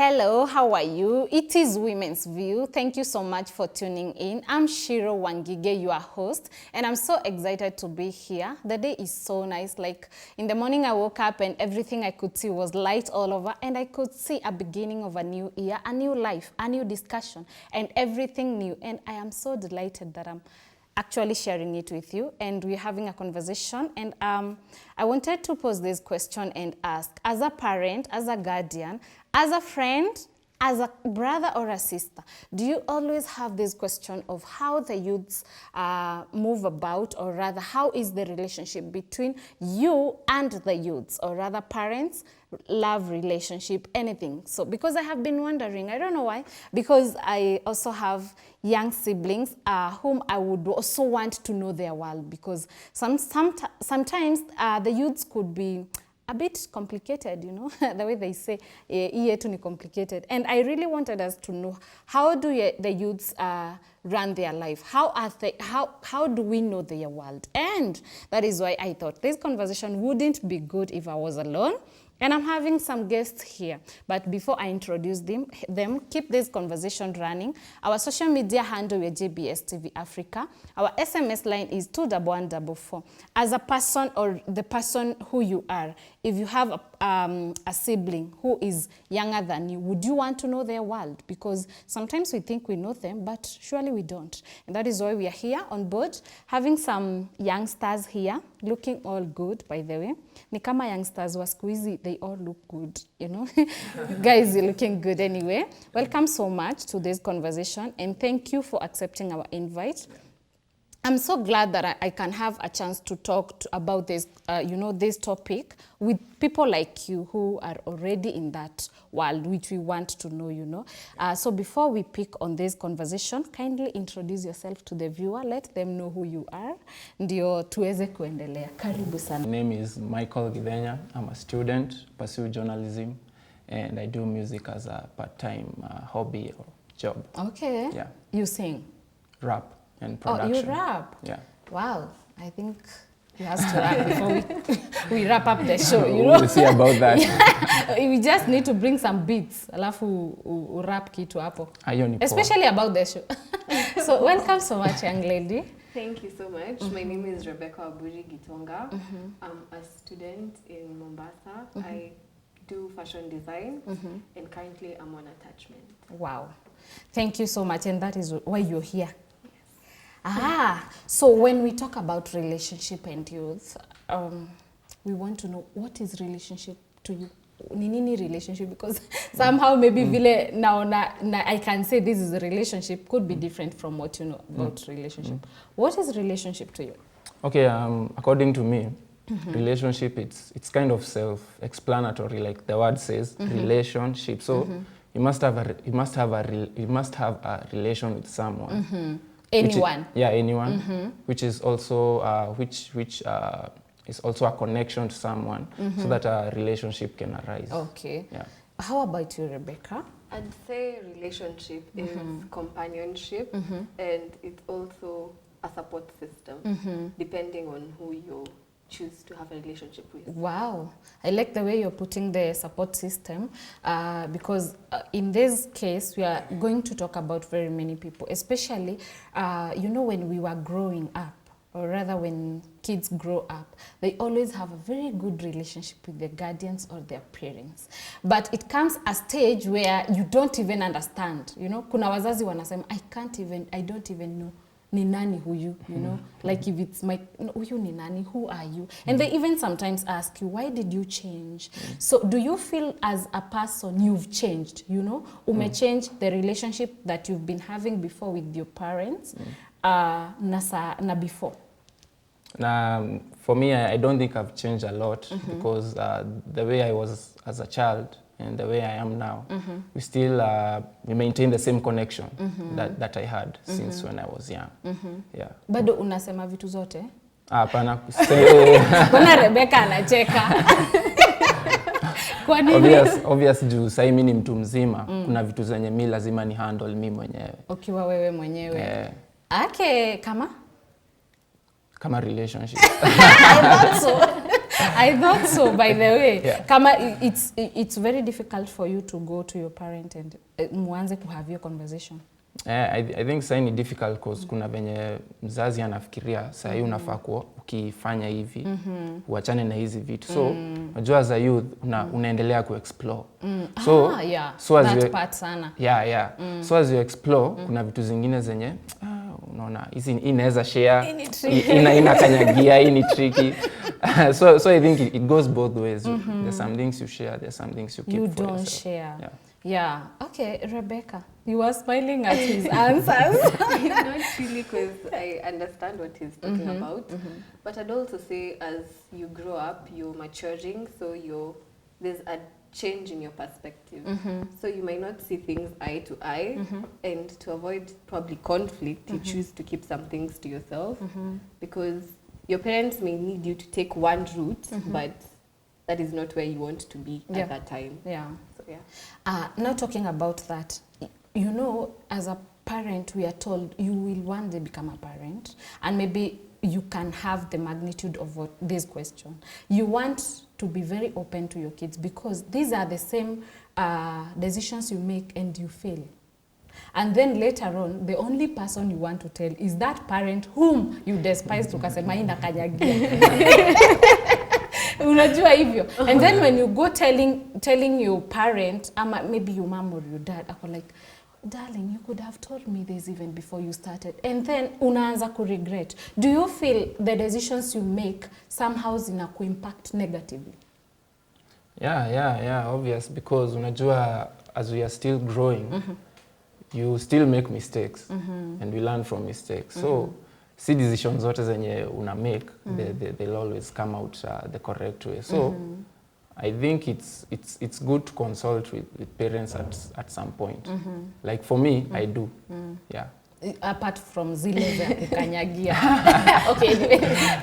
Hello, how are you? It is Women's View. Thank you so much for tuning in. I'm Shiro Wangige, your host, and I'm so excited to be here. The day is so nice. Like in the morning I woke up and everything I could see was light all over, and I could see a beginning of a new year, a new life, a new discussion, and everything new. And I am so delighted that I'm actually sharing it with you, and we're having a conversation. And I wanted to pose this question and ask, as a parent, as a guardian, as a friend, as a brother or a sister, do you always have this question of how the youths move about, or rather how is the relationship between you and the youths, or rather parents, love relationship, anything? So because I have been wondering, I don't know why, because I also have young siblings whom I would also want to know their world, because sometimes the youths could be a bit complicated, you know, the way they say, yetu ni complicated. And I really wanted us to know, how do the youths run their life? How do we know their world? And that is why I thought this conversation wouldn't be good if I was alone. And I'm having some guests here. But before I introduce them, keep this conversation running. Our social media handle is JBS TV Africa. Our SMS line is 21144. As a person, or the person who you are, if you have a sibling who is younger than you, would you want to know their world? Because sometimes we think we know them, but surely we don't. And that is why we are here on board, having some youngsters here, looking all good, by the way. Ni kama youngsters wa siku hizi, they all look good, you know. Guys, you're looking good anyway. Welcome so much to this conversation, and thank you for accepting our invite. I'm so glad that I can have a chance to talk about this, this topic with people like you who are already in that world, which we want to know, you know. So before we pick on this conversation, kindly introduce yourself to the viewer. Let them know who you are. Ndio tuweze kuendelea. Karibu sana. My name is Michael Gidenya. I'm a student, pursue journalism, and I do music as a part-time hobby or job. Okay. Yeah. You sing? Rap and production. Oh, you rap? Yeah. Wow. I think he has to rap before we wrap up the show, you know? We'll see about that. Yeah. We just need to bring some beats, alafu rap kitu hapo. Especially about the show. So welcome so much, young lady. Thank you so much. My name is Rebecca Aburi Gitonga. I'm a student in Mombasa. I do fashion design, and currently I'm on attachment. Wow. Thank you so much, and that is why you're here. So when we talk about relationship and youth, we want to know, what is relationship to you? Nini relationship? Because somehow maybe vile na I can say this is a relationship could be different from what you know about relationship. What is relationship to you? Okay, according to me, relationship, it's kind of self-explanatory, like the word says, relationship. So you must have a relation with someone. Anyone. Anyone. Which is also which is also a connection to someone, so that a relationship can arise. Okay. Yeah. How about you, Rebecca? I'd say relationship is companionship, and it's also a support system, depending on who you choose to have a relationship with. Wow. I like the way you're putting the support system, because in this case, we are going to talk about very many people, especially, when we were growing up, or rather when kids grow up, they always have a very good relationship with their guardians or their parents. But it comes a stage where you don't even understand, you know, kuna wazazi wanasema, I don't even know ni nani huyu, you know, like if it's my, huyu ni nani, who are you? And they even sometimes ask you, why did you change? So do you feel as a person you've changed, you know? Umechange the relationship that you've been having before with your parents, na before? For me, I don't think I've changed a lot, because the way I was as a child and the way I am now, we still we maintain the same connection that I had since when I was young. Yeah. Bado unasema vitu zote? Hapana. Kuna Rebecca anacheka. Kwa nini? Obvious juu sasa mimi ni mtu mzima, kuna vitu zenye mimi lazima ni handle mimi mwenyewe. Ukiwa wewe mwenyewe. Kama relationship. I thought so. I thought so, by the way. Yeah. Kama it's very difficult for you to go to your parent and muanze to have your conversation. I think sasa ni difficult because kuna venye mzazi anafikiria sasa hii unafaa kuwa ukifanya hivi uachane na hizi vitu. So unajua as a youth unaendelea kuexplore. So so as that part sana. So as you explore kuna vitu zingine zenye unaona hizi inaweza share, inakanyagia, hii ni tricky. So I think it goes both ways. There's some things you share, there's some things you keep for yourself. You don't share. Yeah. Okay, Rebecca, you are smiling at his answers. Not really, because I understand what he's talking about. But I'd also say as you grow up, you're maturing, so there's a change in your perspective. So you might not see things eye to eye, and to avoid probably conflict, you choose to keep some things to yourself, because your parents may need you to take one route, but that is not where you want to be at that time. So, now talking about that, you know, as a parent, we are told you will one day become a parent, and maybe you can have the magnitude of this question. You want to be very open to your kids because these are the same decisions you make and you fail. And then later on, the only person you want to tell is that parent whom you despise tukasema ina kanyagia. Unajua hivyo. And then when you go telling your parent, ama maybe your mom or your dad, ako like, darling, you could have told me this even before you started. And then unaanza ku regret. Do you feel the decisions you make somehow zina ku impact negatively? Yeah, obvious, because unajua as we are still growing, you still make mistakes, and we learn from mistakes. So see decisions zote zenye una make, they'll always come out the correct way. So I think it's good to consult with parents at some point. Like for me, I do. Yeah. Apart from zile za kukanyagia. Okay,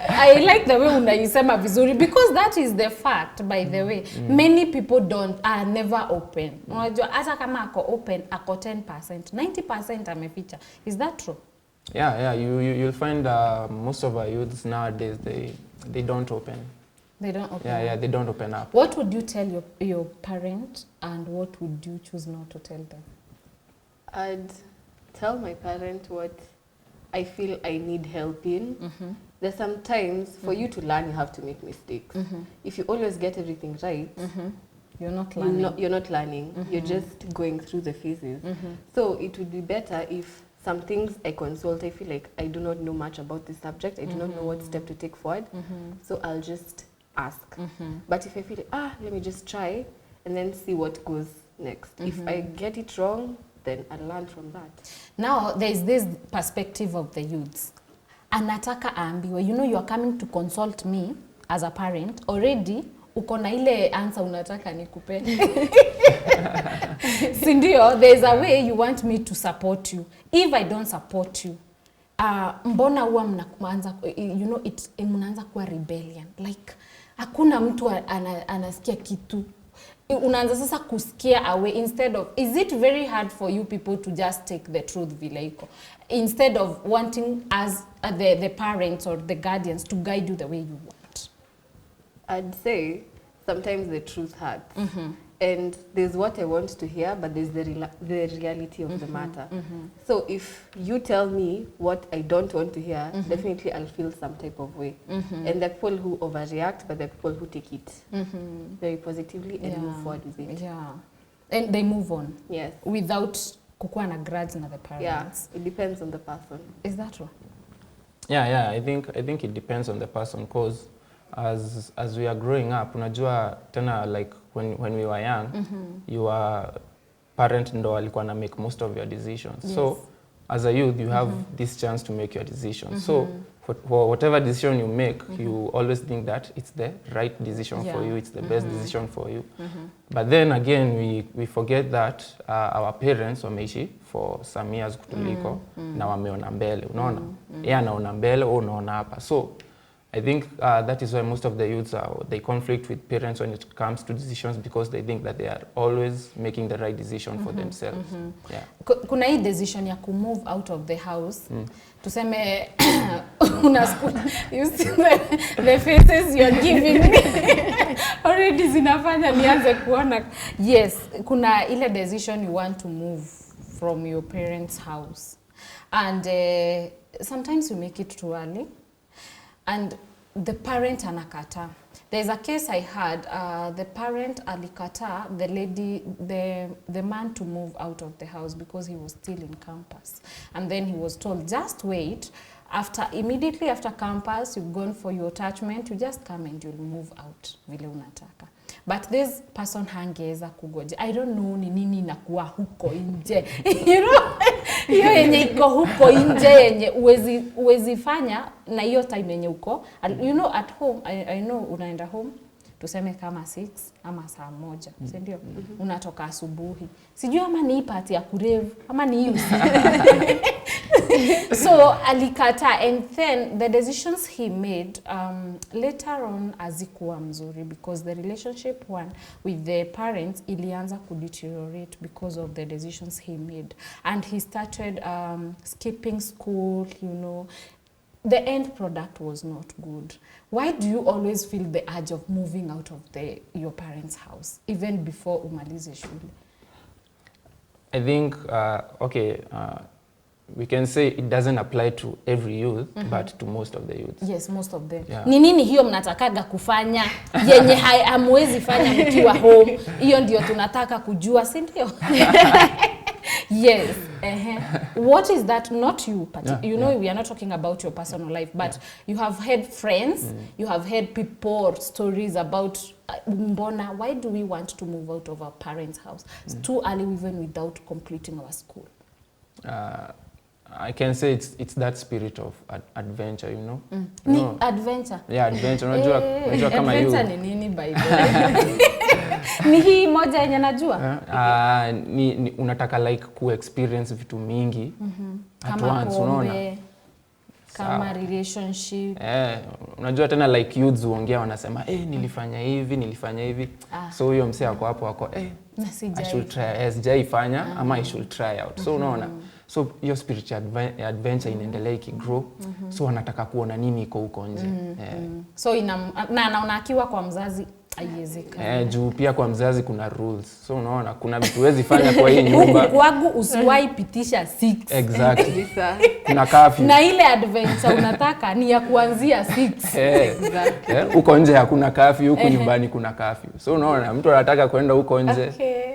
I like the way unaisema vizuri because that is the fact, by the way. Many people are never open. Unajua hata kama ako open, ako 10%, 90% ameficha. Is that true? Yeah, you'll find most of our youths nowadays, they don't open. They don't open up. Yeah, they don't open up. What would you tell your parent, and what would you choose not to tell them? I'd tell my parent what I feel I need help in. There's sometimes for you to learn, you have to make mistakes. If you always get everything right, you're not learning. You're not learning. You're just going through the phases. So it would be better if some things I consult, I feel like I do not know much about this subject. I do not know what step to take forward. So I'll just ask. But if I feel like, let me just try and then see what goes next. If I get it wrong, then I'll learn from that. Now, there's this perspective of the youths. Anataka aambiwe, you know, you are coming to consult me as a parent. Already, uko na ile answer unataka nikupe. Sindio, there's a way you want me to support you. If I don't support you, mbona huwa mnaanza, you know, mnaanza kuwa rebellion. Like, hakuna mtu anasikia kitu. Unaanza sasa kusikia away instead of, is it very hard for you people to just take the truth vile iko instead of wanting as the parents or the guardians to guide you the way you want? I'd say sometimes the truth hurts. And there's what I want to hear, but there's the reality of the matter. So if you tell me what I don't want to hear, definitely I'll feel some type of way. And the people who overreact, but the people who take it very positively and move forward with it. Yeah. And they move on. Yes. Without kukuwa na grudge na the parents. Yeah. It depends on the person. Is that true? Yeah. I think it depends on the person, because as we are growing up, unajua tena, like when we were young, your parent ndo alikuwa na make most of your decisions. Yes. So as a youth, you have this chance to make your decisions. So for whatever decision you make, you always think that it's the right decision for you, it's the best decision for you. But then again, we forget that our parents wameishi for some years kutuliko, na wameona mbele, unaona? Yeye anaona mbele, wewe unaona hapa. So I think that is why most of the youths they conflict with parents when it comes to decisions, because they think that they are always making the right decision for themselves. Yeah. Kuna hii decision ya ku move out of the house. Tuseme You see the faces you're giving me already zinafanya nianze kuona. Yes, kuna ile decision you want to move from your parents' house. And sometimes you make it too early. And the parent anakata. There's a case I had, the parent alikata the man to move out of the house because he was still in campus. And then he was told, just wait, immediately after campus, you've gone for your attachment, you just come and you'll move out vile unataka. But this person hangeweza kugoja. I don't know ni nini inakuwa huko nje. You know, hiyo yenye iko huko nje yenye uwezi fanya na hiyo time yenye uko. You know, at home, I know unaenda home, tuseme kama 6 ama saa 1, si ndio? Unatoka asubuhi. Sijui ama ni party ya kurevu, ama ni hiyo. So alikata, and then the decisions he made later on azikuwa mzuri because the relationship with the parents ilianza kudeteriorate because of the decisions he made, and he started skipping school, you know. The end product was not good. Why do you always feel the urge of moving out of your parents' house even before umalize shule? I think we can say it doesn't apply to every youth, but to most of the youths. Yes, most of them. Yeah. Ni nini hiyo mnatakaga kufanya yenye hamwezi fanya mkiwa home? Hiyo ndio tunataka kujua, si ndio? Yes. What is that? Not you, but you know, we are not talking about your personal life, but you have had friends, you have heard people stories about mbona, why do we want to move out of our parents' house? It's too early even without completing our school. I can say it's that spirit of adventure, you know. Ni adventure. Yeah, adventure. Unajua kama you. Adventure ni nini by the way? Ni hii moja yenye najua. Ni unataka like ku-experience vitu mingi at kama once, unaona. Kama relationship. Unajua tena like youths huongea wanasema nilifanya hivi. So huyo msee hapo I should try, sijaifanya ama I should try out. So unaona. So your spiritual adventure inaendelea ikigrow. So wanataka kuona nini iko huko nje. So naona akiwa kwa mzazi haiwezekani. Juu pia kwa mzazi kuna rules. So unaona kuna vitu huwezi fanya kwa hii nyumba. Huku kwangu usiwahi pitisha 6. Exactly. Kuna curfew. Na ile adventure unataka ni ya kuanzia 6. Exactly. Huko nje hakuna curfew, huko nyumbani kuna curfew. So unaona mtu anataka kwenda huko nje,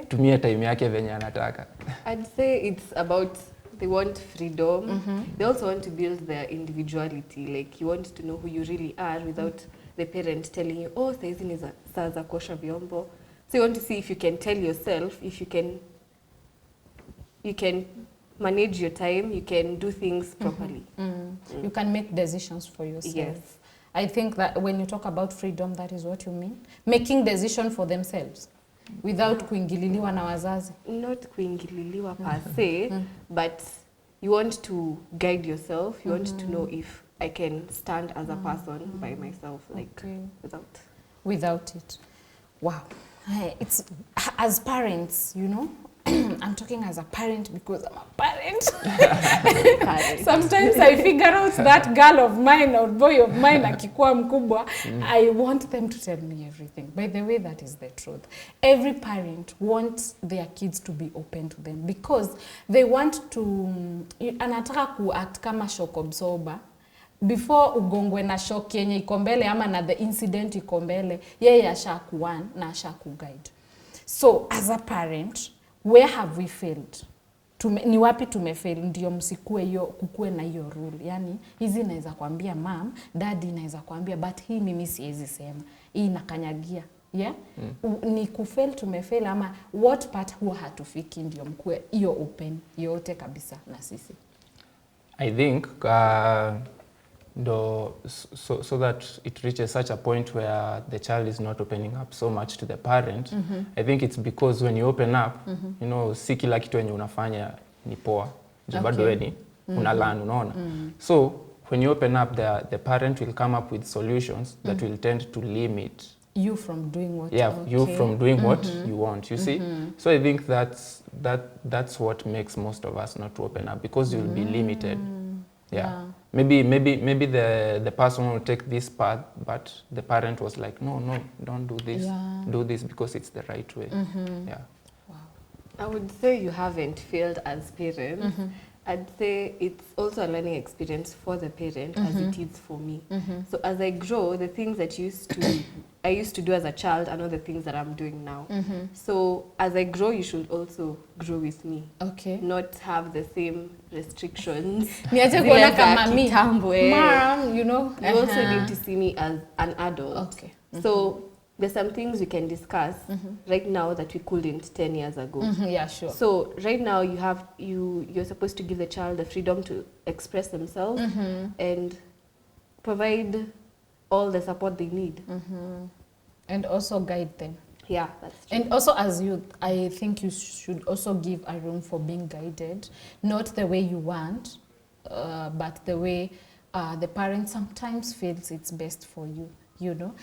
tumia time yake venye anataka. I'd say it's about they want freedom. They also want to build their individuality. Like you want to know who you really are without the parent telling you, oh, saizi ni saa za kuosha vyombo. So you want to see if you can tell yourself, if you can manage your time, you can do things properly. You can make decisions for yourself. Yes. I think that when you talk about freedom, that is what you mean. Making decisions for themselves without kuingililiwa na wazazi. Not kuingililiwa per se, but you want to guide yourself. You want to know if I can stand as a person by myself, like without it. Wow. It's as parents, you know. I'm talking as a parent because I'm a parent. Sometimes I figure out that girl of mine or boy of mine akikuwa mkubwa, I want them to tell me everything. By the way, that is the truth. Every parent wants their kids to be open to them because they want to anataka kuact kama shock absorber. Before ugongwe na shock yenye iko mbele ama na the incident iko mbele, yeye ashakuwan na ashakuguide. So as a parent, where have we failed? Ni wapi tumefail ndio msikue hiyo kukue na hiyo rule. Yani hizi naweza kuambia mom, daddy naweza kuambia but hii mimi siwezi sema. Hii nakanyagia. Yeah? Ni kufail tumefail ama what part huwa hatufiki ndio mkue hiyo open yote kabisa na sisi. I think so that it reaches such a point where the child is not opening up so much to the parent. I think it's because when you open up, you know, si kila kitu yenye unafanya ni poa. Bado wewe una learn, unaona. So when you open up, the parent will come up with solutions that will tend to limit you from doing what you from doing what you want, you see. So I think that's what makes most of us not to open up because you'll be limited. maybe the person will take this path, but the parent was like, no, don't do this. Yeah. Do this because it's the right way. Yeah. Wow. I would say you haven't failed as parents. I'd say it's also a learning experience for the parent as it is for me. So as I grow, the things that I used to do as a child are not the things that I'm doing now. So as I grow, you should also grow with me. Okay. Not have the same restrictions. Niache Zile kuona za kama mi. kitambo, eh. Mom, you know. You also need to see me as an adult. Okay. So there's some things we can discuss right now that we couldn't 10 years ago. Yeah, sure. So right now you're supposed to give the child the freedom to express themselves and provide all the support they need. And also guide them. Yeah, that's true. And also as youth, I think you should also give a room for being guided, not the way you want, but the way the parent sometimes feels it's best for you, you know.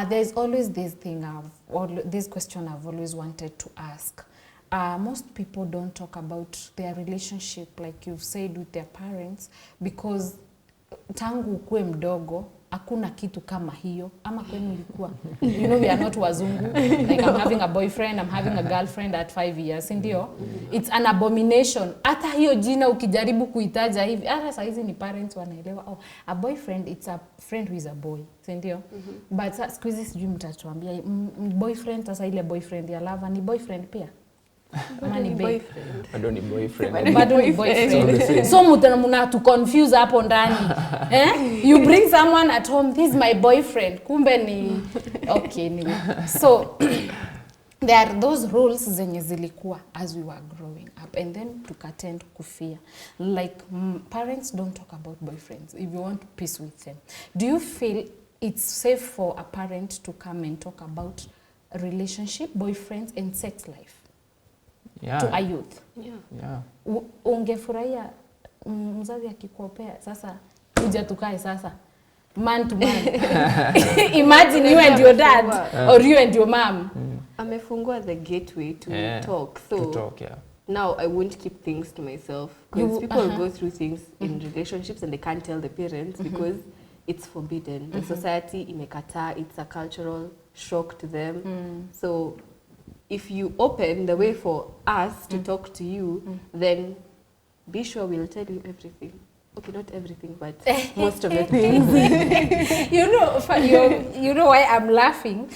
There's always this thing, this question I've always wanted to ask. Most people don't talk about their relationship, like you've said, with their parents, because tangu ukue mdogo, hakuna kitu kama hiyo, ama kwenu ilikuwa. You know, we are not wazungu. Like I'm having a boyfriend, I'm having a girlfriend at 5 years, ndio? It's an abomination. Hata hiyo jina ukijaribu kuitaja hivi, hata saa hizi ni parents wanaelewa, oh, a boyfriend, it's a friend who is a boy, ndio? But siku hizi sijui mtatuambia, boyfriend, sasa ile boyfriend ya lava, ni boyfriend pia? Ama ni boyfriend? Bado ni boyfriend. Bado ni boyfriend. So muna to confuse hapo ndani. You bring someone at home, this is my boyfriend. Kumbe ni okay ni. So there are those rules zenye zilikuwa as we were growing up, and then tukatend kufia. Like parents don't talk about boyfriends if you want peace with them. Do you feel it's safe for a parent to come and talk about a relationship, boyfriends and sex life? Yeah. To a youth. Yeah. Ungefurahia mzazi akikuopea sasa kuja tukae sasa man to man. Imagine you and your dad or you and your mom. Amefungua the gateway to talk. So to talk, yeah. Now I won't keep things to myself, because people go through things in relationships and they can't tell the parents because it's forbidden. The society imekataa, it's a cultural shock to them. So if you open the way for us to talk to you, then be sure we'll tell you everything. Okay, not everything, but most of the things. You know why I'm laughing?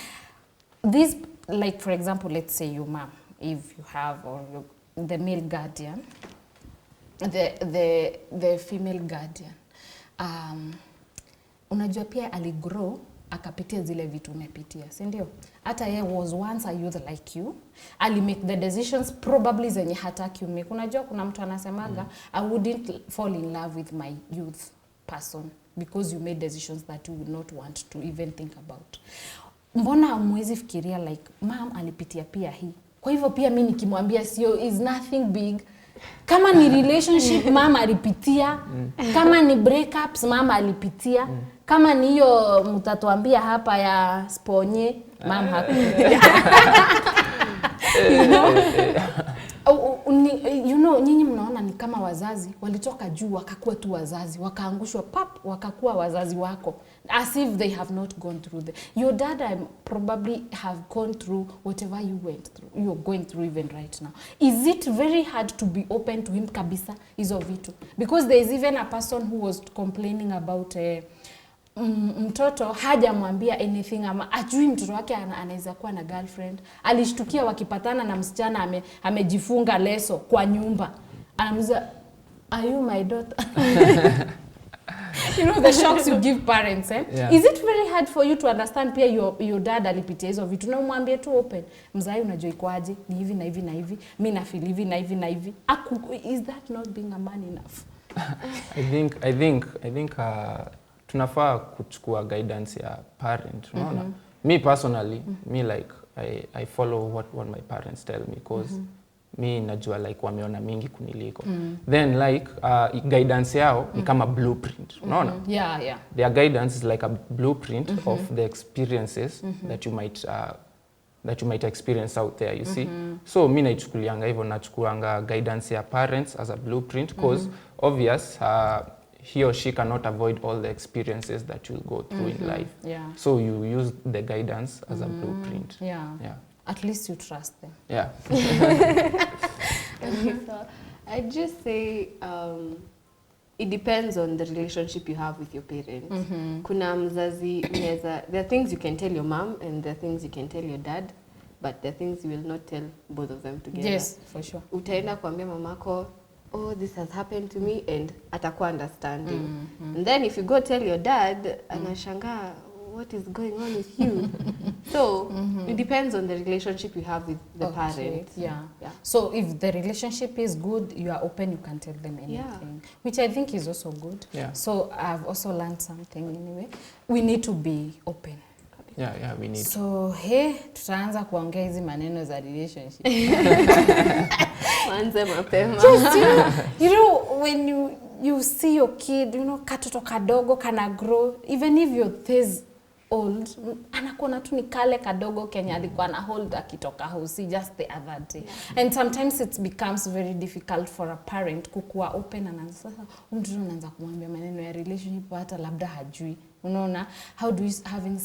This, like for example, let's say your mom, if you have, or the male guardian, the female guardian, unajua pia aligrow akapitia zile vitu umepitia, si ndio? Hata yeye was once a youth like you, ali make the decisions probably zenye hataki umake. Unajua kuna mtu anasemaga, I wouldn't fall in love with my youth person because you made decisions that you would not want to even think about. Mbona hamwezi fikiria like mom alipitia pia hii, kwa hivyo pia mimi nikimwambia sio is nothing big. Kama ni relationship mama alipitia, kama ni breakups mama alipitia, kama ni hiyo mtatuambia hapa ya sponye mama hakupitia. You know, nyinyi mnaona ni kama wazazi walitoka juu wakakuwa tu wazazi, wakaangushwa pap wakakuwa wazazi wako, as if they have not gone through your dad probably have gone through whatever you went through, you're going through even right now. Is it very hard to be open to him kabisa hizo vitu? Because there is even a person who was complaining about mtoto hajamwambia anything, ama ajui mtoto wake anaweza kuwa na girlfriend. Alishtukia wakipatana na msichana amejifunga leso kwa nyumba. Anamuuliza, are you my daughter? You know the shocks you give parents, eh? Yeah. Is it very hard for you to understand pia your dad alipitia hizo vitu na umwambie tu open, mzai unajua ikoaje, ni hivi na hivi na hivi, mimi na feel hivi na hivi na hivi. Is that not being a man enough? I think tunafaa kuchukua guidance ya parent, unaona? Me personally, me like I follow what my parents tell me, because me najua like wameona mingi kuniliko. Then like guidance yao ni kama blueprint, unaona? Yeah. Their guidance is like a blueprint of the experiences that you might experience out there, you see. So mi naichukulianga hivyo, nachukuanga guidance ya parents as a blueprint, because obvious he or she cannot avoid all the experiences that you'll go through in life. Yeah. So you use the guidance as a blueprint. Yeah. Yeah. At least you trust them. Yeah. So I'd just say it depends on the relationship you have with your parents. Kuna mzazi there are things you can tell your mom and there are things you can tell your dad, but there are things you will not tell both of them together. Yes, for sure. Utaenda kuambia mamako, oh, this has happened to me, and atakuwa understanding. And then if you go tell your dad, anashangaa, what is going on with you? So it depends on the relationship you have with the parents. Yeah. So if the relationship is good, you are open, you can tell them anything, which I think is also good. Yeah. So I've also learned something anyway. We need to be open. Yeah, we need. So tutaanza kuongea hizi maneno za relationship. Manze mapema. Just, you know, when you see your kid, you know, katoto kadogo kana grow, even if you're this old, anakuona tu ni kale kadogo Kenya alikuwa na hold akitoka house just the other day. And sometimes it becomes very difficult for a parent kukuwa open, and sasa mtoto anaanza kumwambia maneno ya relationship hata labda hajui. Unaona, how do you having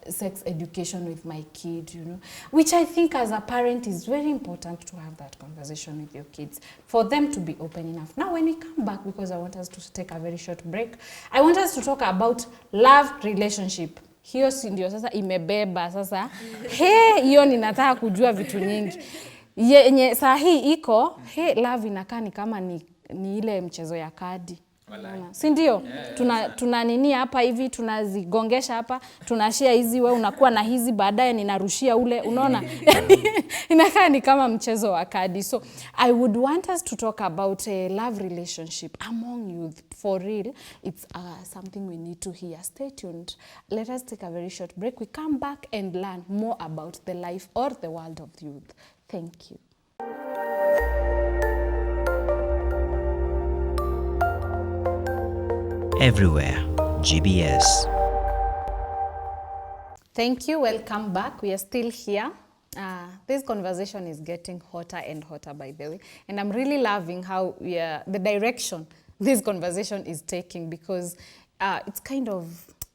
sex education with my kid, you know, which I think as a parent is very important to have that conversation with your kids for them to be open enough. Now when we come back, because I want us to take a very short break, I want us to talk about love relationship. Hiyo si ndio sasa imebeba sasa. Hiyo ninataka kujua vitu nyingi. Yenye saa hii iko, love inakaa ni kama ni ile mchezo ya kadi. Si ndio? Tuna nini hapa hivi, tunazigongesha hapa, tunashare hizi, wewe unakuwa na hizi, baadaye ninarushia ule, unaona? Inakaa ni kama mchezo wa kadi. So I would want us to talk about a love relationship among youth. For real, it's something we need to hear. Stay tuned. Let us take a very short break. We come back and learn more about the life or the world of youth. Thank you. Everywhere, GBS. Thank you. Welcome back. We are still here. This conversation is getting hotter and hotter, by the way. And I'm really loving how the direction this conversation is taking, because it's kind of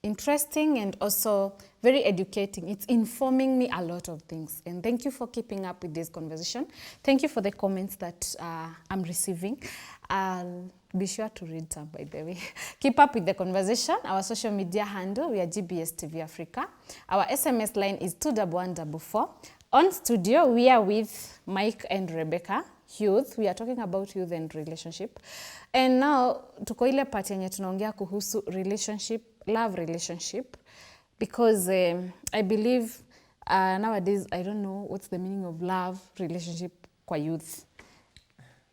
interesting and also very educating. It's informing me a lot of things. And thank you for keeping up with this conversation. Thank you for the comments that I'm receiving. Be sure to read some, by the way. Keep up with the conversation. Our social media handle, we are GBS TV Africa. Our SMS line is 21144. On studio, we are with Mike and Rebecca, youth. We are talking about youth and relationship. And now, tuko ile part yenye tunaongea kuhusu relationship, love relationship. Because I believe nowadays, I don't know what's the meaning of love relationship kwa youth.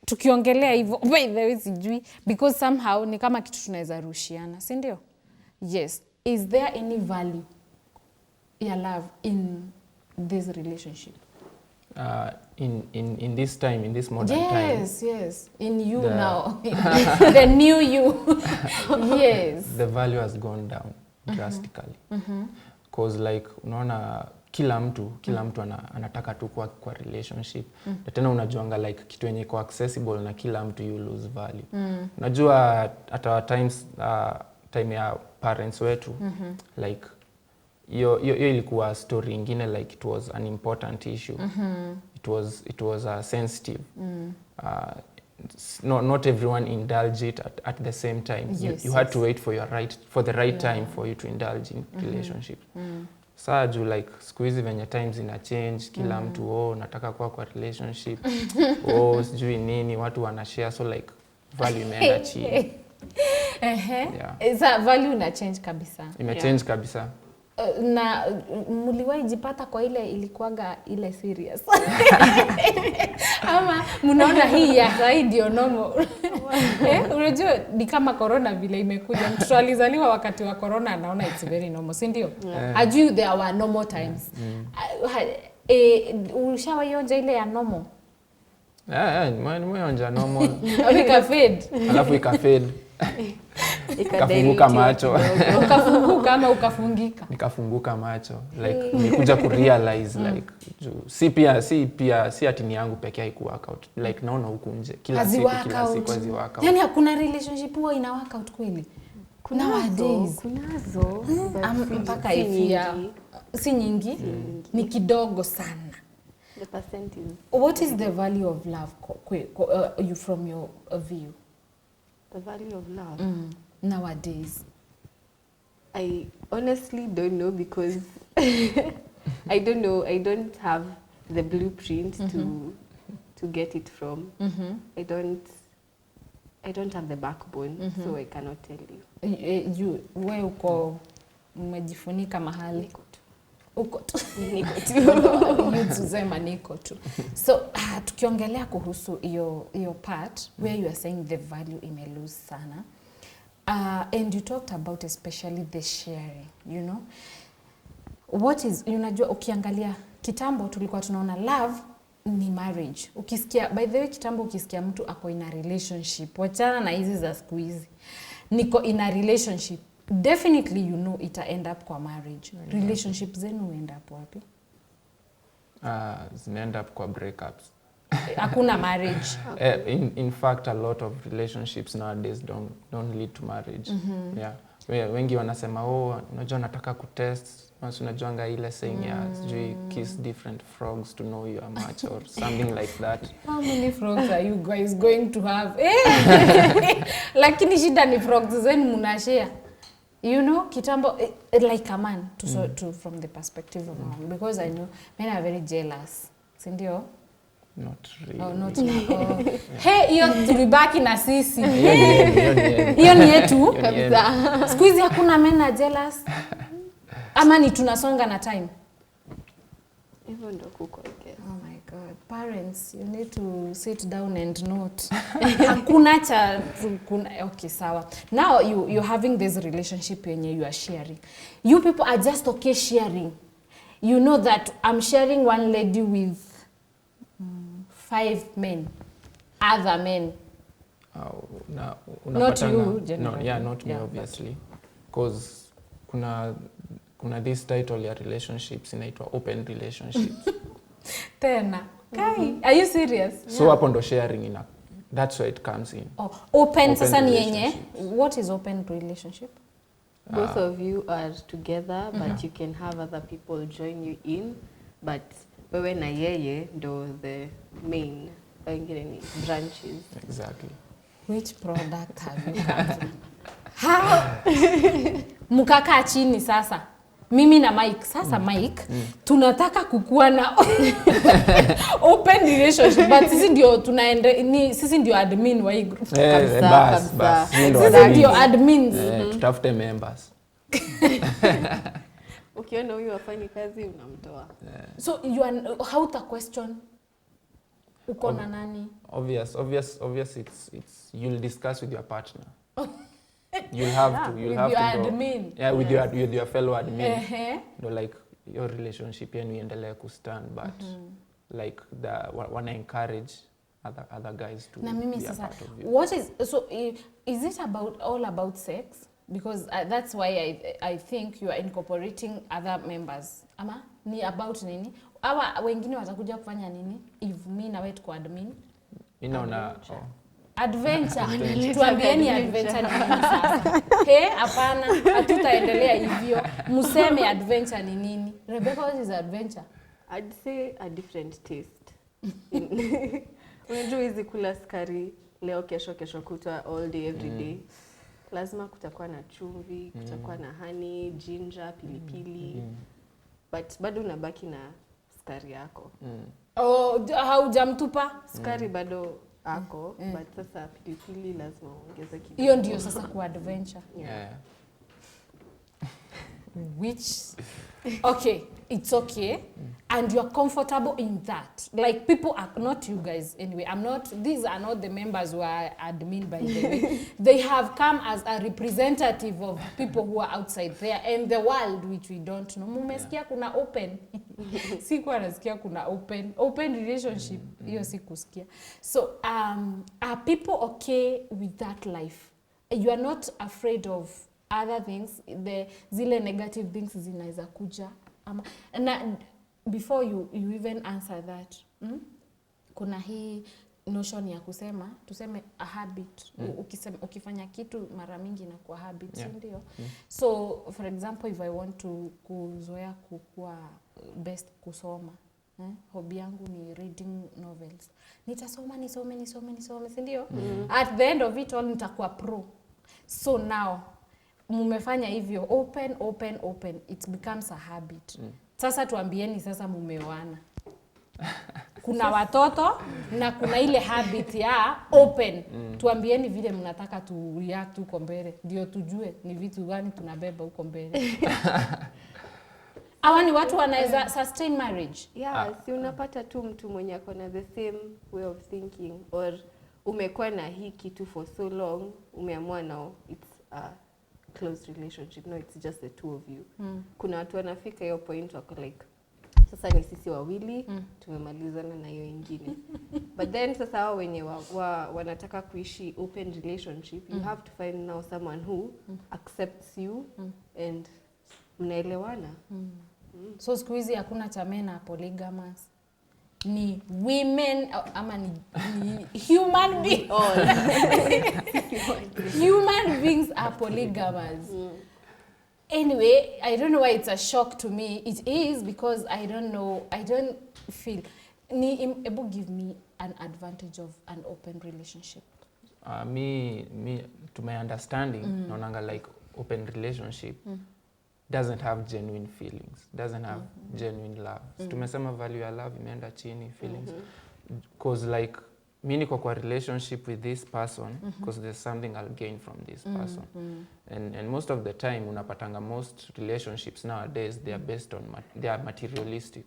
Tukiongelea hivyo, by the way sijui, because somehow ni kama kitu tunaweza rushiana, si ndio? Yes. Is there any value ya love in this relationship? In this time, in this modern time. Yes. In you now. The new you. Yes. The value has gone down drastically. Because like, unaona, kila mtu anataka tu kwa relationship. Na tena unajuanga like kitu yenye iko accessible na kila mtu you lose value. Unajua at our times, time ya parents wetu, like hiyo ilikuwa story ingine, like it was an important issue. It was sensitive. Not everyone indulge it at the same time. You had to wait for the right time for you to indulge in relationship. Saa juu like siku hizi venye times ina change, kila mtu nataka kuwa kwa relationship, sijui nini, watu wanashare, so like value imeenda chini. Is value ina change kabisa. Imechange kabisa. Na muliwahi jipata kwa ile ilikuwaga ile serious. Ama mnaona hii ya sasa ndio normal. Unajua ni kama corona vile imekuja. Mtu alizaliwa wakati wa corona anaona it's very normal, si ndio? Ajui there were normal times. Ushawaionja ile ya normal? Mwenye normal. Ika fade. Alafu ika fade. Nikafunguka macho. Ukafunguka ama ukafungika? Nikafunguka macho. Like nilikuja kurealize like si ati ni yangu pekee haiku work out. Like naona huku nje kila siku hazi work out. Yaani hakuna relationship huwa ina work out kweli? Nowadays kunazo mpaka ifia si nyingi, ni kidogo sana. The percent is What is the value of love you from your view? the value of love. Nowadays. I honestly don't know because I don't know. I don't have the blueprint to get it from. I don't have the backbone, so I cannot tell you. Wewe uko umejifunika mahali uko tu Niko tu. Yuzema niko tu. So tukiongelea kuhusu your part where you are saying the value ime lose sana. And you talked about especially the sharing, you know. What is, unajua ukiangalia kitambo tulikuwa tunaona love ni marriage. Ukisikia, by the way, kitambo ukisikia mtu ako in a relationship, wachana na hizi za siku hizi, niko in a relationship, definitely you know ita end up kwa marriage. Relationship zenu end up wapi? Zina end up kwa breakups. Hakuna marriage. In fact, a lot of relationships nowadays don't lead to marriage. Yeah. Wengi wanasema unajua nataka kutest, unajuanga ile saying sijui kiss different frogs to know you are match or something like that. How many frogs are you guys going to have? Lakini shida ni frogs zenu mnashare. You know, kitambo like a man to from the perspective of a man, because I know men are very jealous. Sindio? Not really. Oh, not now. Hey, hiyo tulibaki na sisi. Hiyo ni yetu Kabisa. Siku hizi hakuna men are jealous. Ama ni tunasonga na time. Even ndo kuko, I guess. Oh my God, parents, you need to sit down and note. Hakuna cha okay, sawa. Now you're having this relationship yenye you are sharing. You people are just okay sharing. You know that I'm sharing one lady with 5 men, other men. Not you, no, yeah, not me, obviously, because kuna this title ya relationships inaitwa open relationships. Tena kai, are you serious? So hapo ndo sharing that's where it comes in. Open sasa ni yenye. What is open relationship? Both of you are together, but you can have other people join you in, but wewe na yeye ndo the main branches. Exactly. Which product have you come from? How? Mukaka chini sasa. Mimi na Mike. Sasa Mike, tunataka kukua na open relationship, but sisi ndio sisi ndio admin wa hii group. Bas. Sisi ndio admins. Tutafute members. Ukiona huyu hafanyi kazi unamtoa. So you are how the question uko na nani? Obvious it's you'll discuss with your partner. You'll have to admin. Yeah, with your fellow admin. No, like your relationship yenu iendelee kustand, but like wanna encourage other guys to na mimi be a sasa, part of you. what is it all about sex? Because that's why I think you are incorporating other members. Ama ni about nini? Awa wengine watakuja kufanya nini if me na wewe tuko admin? Inaona Adventure. Tuambieni adventure ni nini sasa? Hapana, hatutaendelea hivyo. Museme adventure ni nini? Rebecca, what is adventure? I'd say a different taste. Unajua hizi kula sukari leo kesho kutwa all day every day. Lazima kutakuwa na chumvi, kutakuwa na honey, ginger, pilipili. But bado unabaki na sukari yako. Haujamtupa? Sukari bado ako, but sasa pilipili lazima ongeze kidogo. Hiyo ndio sasa kwa adventure. Yeah. Which okay, it's okay, and you're comfortable in that. Like people are not you guys anyway. These are not the members who are admin, by the way. They have come as a representative of people who are outside there and the world which we don't know. Mumesikia kuna open. Sikuwa nasikia kuna open relationship. Hiyo sikusikia. So are people okay with that life? you are not afraid of other things, zile negative things zinaweza kuja na before you even answer that, kuna hii notion ya tuseme a habit. Ukifanya kitu mara mingi inakuwa habit, ndio? So for example, if I want to kuzoea kukua best kusoma, hobby yangu ni reading novels, nitasoma nisome, si ndio? At the end of it all nitakuwa pro. So now mumefanya hivyo, open, it becomes a habit. Sasa tuambieni sasa mumeoana. Kuna watoto na kuna ile habit ya open. Tuambieni vile mnataka tu react huko mbele, ndio tujue ni vitu gani tunabeba huko mbele. Hawa ni watu wanaweza sustain marriage. Si unapata tu mtu mwenye ako na the same way of thinking, or umekuwa na hii kitu for so long, umeamua now it's a close relationship, no, it's just the two of you. Kuna watu wanafika hiyo point wako like, sasa ni sisi wawili, tumemalizana na hiyo ingine. But then sasa hao wenye wanataka kuishi open relationship, you have to find now someone who accepts you and mnaelewana. So siku hizi hakuna cha men na polygamous. Ni women ama ni human beings. Human beings are polygamous. Anyway, I don't know why it's a shock to me. It is because I don't feel. Able give me an advantage of an open relationship. Me, to my understanding, naonanga like open relationship doesn't have genuine feelings, doesn't have genuine love. Tumesema value ya love imeenda chini, feelings. Because like, mi niko kwa relationship with this person because there's something I'll gain from this person. And most of the time, unapatanga most relationships nowadays, they are based on, they are materialistic,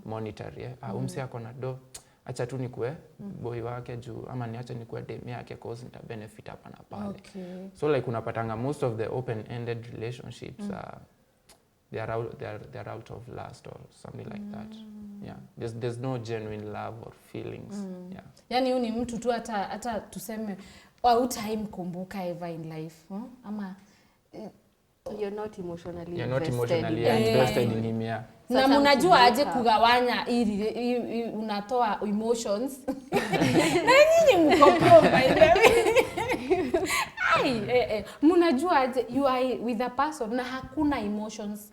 monetary. Umsi ako na do, acha tu nikue boy wake juu, ama niacha nikue dem yake cause nita benefit hapa na pale. Okay. So like unapatanga most of the open-ended relationships, they are out of lust or something like that. Yeah, there's no genuine love or feelings. Yeah. Yani uni mtu tu hata tuseme au time kumbuka ever in life, ama you're not emotionally invested in him. Yeah. Na mnajua aje kugawanya ili unatoa emotions. Na nyinyi mko pro by the way. Mnajua aje you are with a person na hakuna emotions.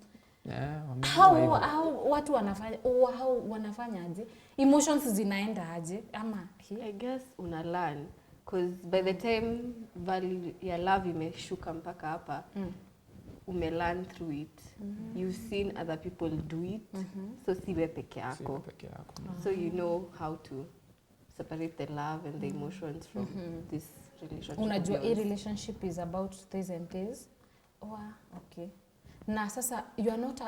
How watu wanafanya aje? Emotions zinaenda aje ama I guess una learn, because by the time value ya love imeshuka mpaka hapa, ume learn through it. You've seen other people do it, so siwe peke yako. So you know how to separate the love and the emotions from this relationship. Unajua hii relationship is about this and this. Okay. Na sasa you are not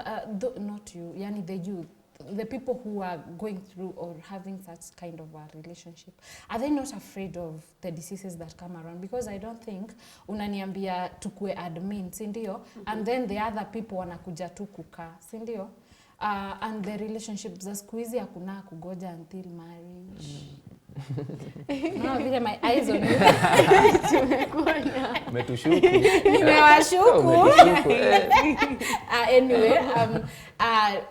not you, yani the youth, the people who are going through or having such kind of a relationship, are they not afraid of the diseases that come around? Because I don't think unaniambia tukue admin, si ndio? And then the other people wanakuja tu kukaa, si ndio? And the relationships za siku hizi hakuna kugoja until marriage. No, vile my eyes on you. Umetushuku. Nimewashuku. Anyway,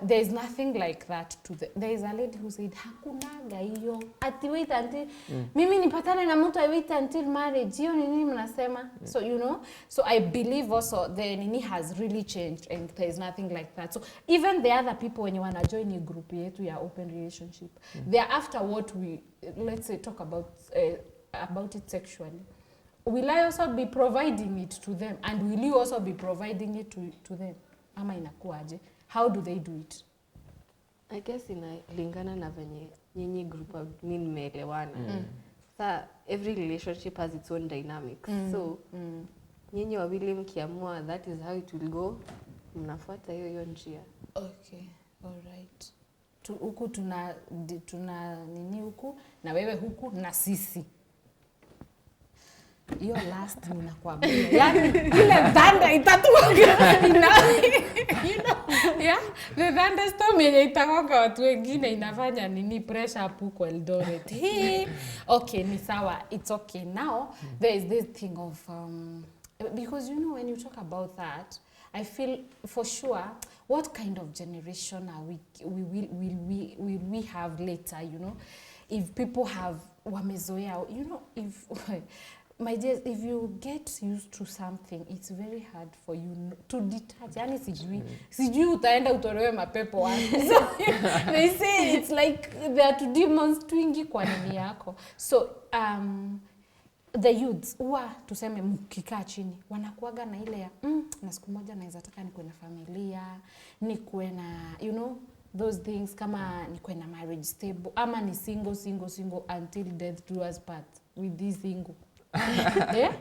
there is nothing like that there is a lady who said hakunaga hiyo. Ati wait until mimi nipatane na mtu I wait until marriage. Hiyo ni nini mnasema? So you know, so I believe also the nini has really changed and there is nothing like that. So even the other people when you wanna join a group yetu ya open relationship, they are after what we let's say talk about it sexually. Will I also be providing it to them, and will you also be providing it to them? Ama inakuaje? How do they do it? I guess inalingana na venye nyinyi group of admin mmeelewana. Sa every relationship has its own dynamics. So nyinyi wawili mkiamua that is how it will go, mnafuata hiyo njia. Okay, all right. Huku tuna nini huku na wewe huku na sisi. Hiyo last ninakwambia. Yaani ile dhanda itatuaga. You know. Yeah, the thunderstorm yenye itagonga watu wengine inafanya nini pressure up huko Eldoret. Okay, ni sawa. It's okay. Now, there is this thing of because you know when you talk about that, I feel for sure what kind of generation are will we have later, you know? If people have wamezoea, you know, if my dear, if you get used to something, it's very hard for you to detach. Yani sijui utaenda utolewe mapepo wapi. So they say it's like there are two demons twingi kwa nini yako. So the youths huwa tuseme mkikaa chini wanakuaga na ile ya na siku moja naweza taka nikuwe na familia, nikuwe na you know those things, kama nikuwe na marriage stable ama ni single until death do us part with this single. Yeah?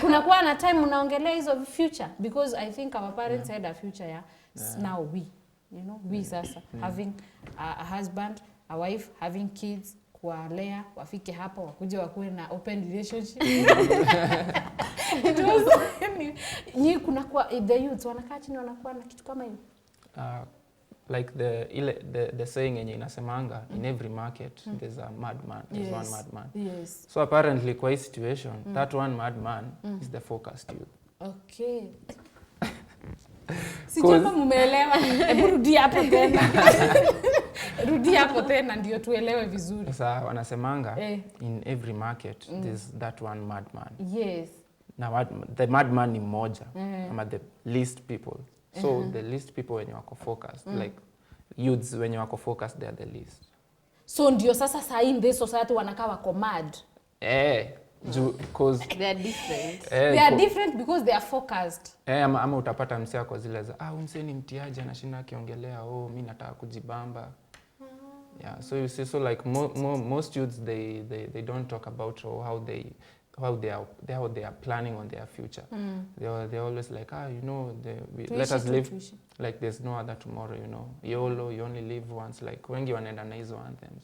Kuna kuwa na time unaongelea hizo future because I think our parents had a future, yeah? Now we, you know, we sasa having a husband, a wife, having kids, kuwalea wafike hapa wakuje wakuwe na open relationship. It was ni kuna kwa the youth wanakaa chini wanakuwa na kitu kama hiyo. Like the saying yenye inasemanga in every market there's a madman, there's one madman. Yes. So apparently kwa hii situation that one madman is the focused youth. Okay. Sijapa mumeelewa. Hebu rudi hapo tena. Rudi hapo tena ndio tuelewe vizuri. Sasa wanasemanga in every market there's that one madman. Yes. Now the madman ni mmoja ama the least people. So the least people when you are focused, like youths when you are focused, they are the least. So ndio sasa saa in this society wanakaa wako mad. Because they are different. They are different because they are focused. Ama utapata msea kwa zile za msee ni mtiaje anashinda akiongelea mimi nataka kujibamba. Yeah, so you see, so like most youths they don't talk about how they are planning on their future. They're always like you know let us live like there's no other tomorrow, you know. YOLO, you only live once, like wengi wanaenda na hizo anthems.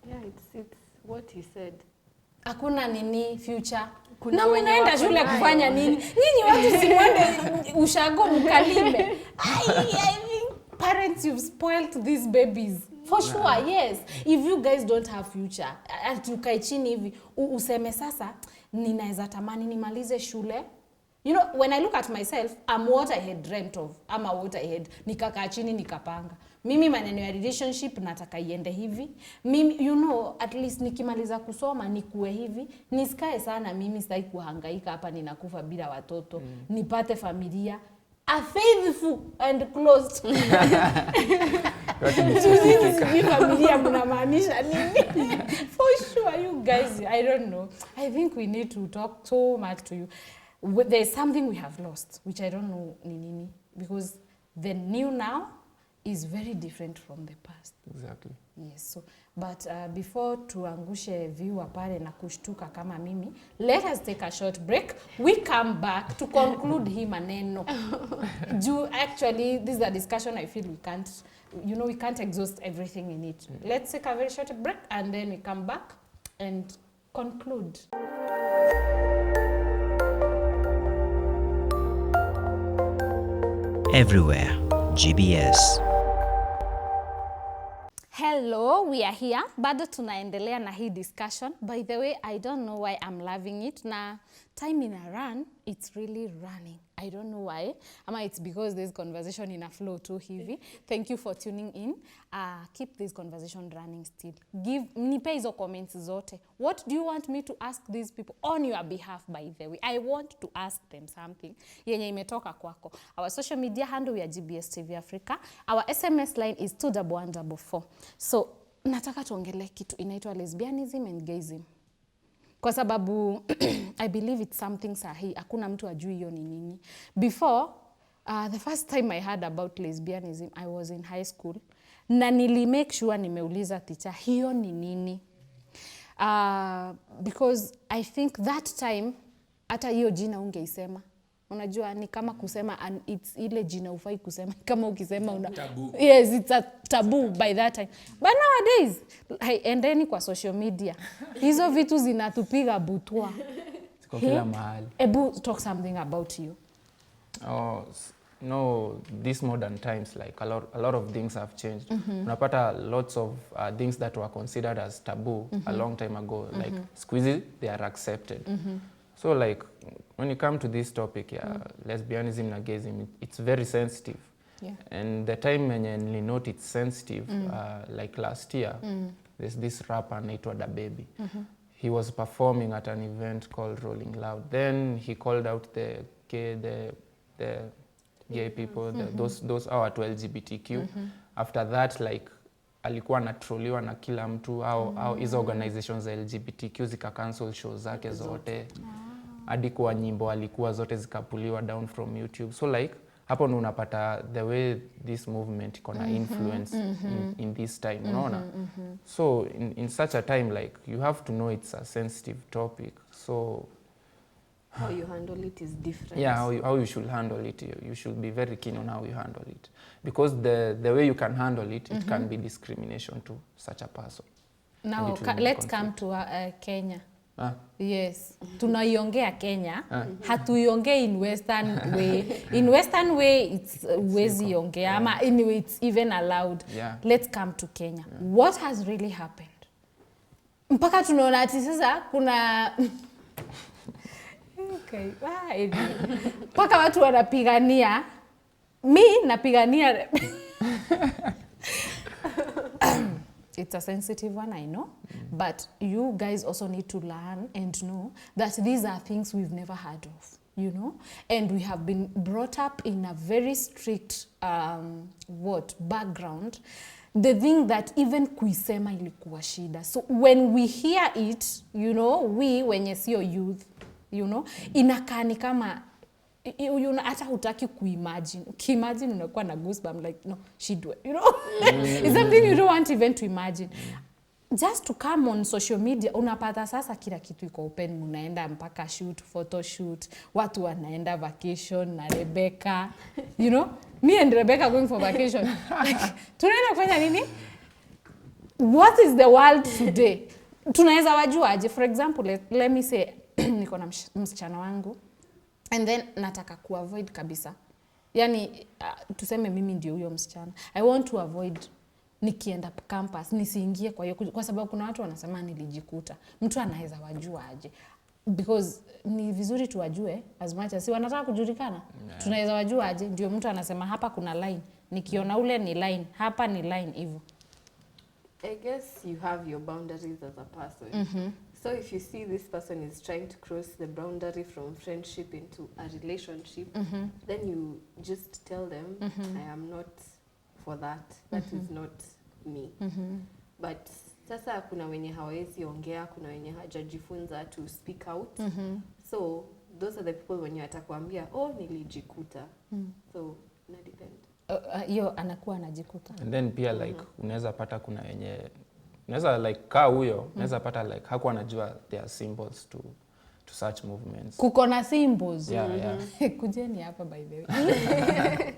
Yeah, it's what he said. Hakuna nini future. Na mnaenda shule kufanya nini? Nyinyi watu si mwende ushago mkalime. I think parents, you've spoiled these babies. For sure, yes. If you guys don't have future, atukae chini hivi useme sasa ninaweza tamani nimalize shule. You know, when I look at myself, I'm what I had dreamt of. I'm what I had. Nikakaa chini nikapanga. Mimi maneno ya relationship nataka iende hivi. Mimi, you know, at least nikimaliza kusoma nikuwe hivi. Nisikae sana mimi sitaki kuhangaika hapa ninakufa bila watoto. Nipate familia. A faithful and close. Tuzizi familia mnamaanisha nini? For sure, you guys, I don't know. I think we need to talk so much to you. There's something we have lost, which I don't know nini, because the new now is very different from the past. Exactly. Yes, so but before tuangushe viewer pale na kushtuka kama mimi, let us take a short break. We come back to conclude hii maneno. Actually, this is a discussion I feel we can't exhaust everything in it. Let's take a very short break and then we come back and conclude. Everywhere, GBS. Hello, we are here. Bado tunaendelea na hii discussion. By the way, I don't know why I'm loving it. Na time in a run, it's really running. I don't know why. Ama it's because this conversation in a flow too heavy. Thank you for tuning in. Keep this conversation running still. Nipe hizo comments zote. What do you want me to ask these people on your behalf, by the way? I want to ask them something. Yenye imetoka kwako. Our social media handle we are GBS TV Africa. Our SMS line is 21144. So, nataka tuongele kitu inaitwa lesbianism and gayism. Kwa sababu I believe it's something sahi. Hakuna mtu ajui hiyo ni nini. Before, the first time I heard about lesbianism, I was in high school. Na nili make sure nimeuliza teacher, hiyo ni nini? Because I think that time, hata hiyo jina ungeisema. Unajua ni kama kusema it's ile jina ufai kusema kama ukisema taboo. Yes, it's a taboo by that time. But nowadays, endeni kwa social media. Hizo vitu zinatupiga butwa. Ziko kila mahali. Ebu talk something about you. no, these modern times, like a lot of things have changed. Unapata lots of things that were considered as taboo a long time ago, like squeezy, they are accepted. So like when you come to this topic, lesbianism and gayism, it's very sensitive. Yeah. And the time when you note it's sensitive, like last year, there's this rapper named DaBaby. He was performing at an event called Rolling Loud. Then he called out the gay people, those our 12 LGBTQ. After that, like alikuwa anatroliwa na kila mtu, how hizo organizations za LGBTQ zika cancel shows zake zote. Hadi kwa nyimbo alikuwa zote zikapuliwa down from YouTube. So like hapo ndo unapata the way this movement iko na influence in this time, unaona? So in such a time, like you have to know it's a sensitive topic. So how you handle it is different. Yeah, how you should handle it. You should be very keen on how you handle it. Because the way you can handle it, it can be discrimination to such a person. Now, let's come to Kenya. Yes. Tunaiongea Kenya. Hatuiongea in Western way. In Western way, it's wezi ongea. Ama anyway, it's even allowed. Yeah. Let's come to Kenya. What has really happened? Mpaka tunaona ati sasa kuna... Okay. Mpaka watu wanapigania. Mi napigania... It's a sensitive one, I know. But you guys also need to learn and know that these are things we've never heard of, you know? And we have been brought up in a very strict, background. The thing that even kuisema ilikuwa shida. So when we hear it, you know, wenye sio youth, you know, inakaa ni kama... hata hutaki kuimagine. Ukiimagine unakuwa na goosebumps like no, she do it, you know. It's something you don't want even to imagine. Just to come on social media, unapata sasa kila kitu iko open, munaenda mpaka shoot, photo shoot, watu wanaenda vacation na Rebecca, you know. Me and Rebecca going for vacation. Like, tunaenda kufanya nini? What is the world today? Tunaweza wajua aje? For example, let me say, niko na msichana wangu. And then nataka kuavoid kabisa. Yani tuseme mimi ndio huyo msichana. I want to avoid nikienda campus nisiingie kwa sababu kuna watu wanasema nilijikuta. Mtu anaweza wajua aje? Because ni vizuri tuwajue as much as wanataka kujulikana. Yeah. Tunaweza wajua aje? Ndio mtu anasema hapa kuna line. Nikiona ule ni line, hapa ni line hivyo. I guess you have your boundaries as a person. So if you see this person is trying to cross the boundary from friendship into a relationship, then you just tell them, I am not for that. That is not me. But sasa kuna wenye hawezi ongea, kuna wenye hajajifunza to speak out. So those are the people wenye atakwambia, oh, nilijikuta. So na depend. Yo anakuwa anajikuta. And then pia like unaweza pata kuna wenye unaweza like kaa huyo, unaweza pata like hakuwa anajua there are symbols to such movements. Kuko na symbols. Yeah. Kujeni hapa by the way.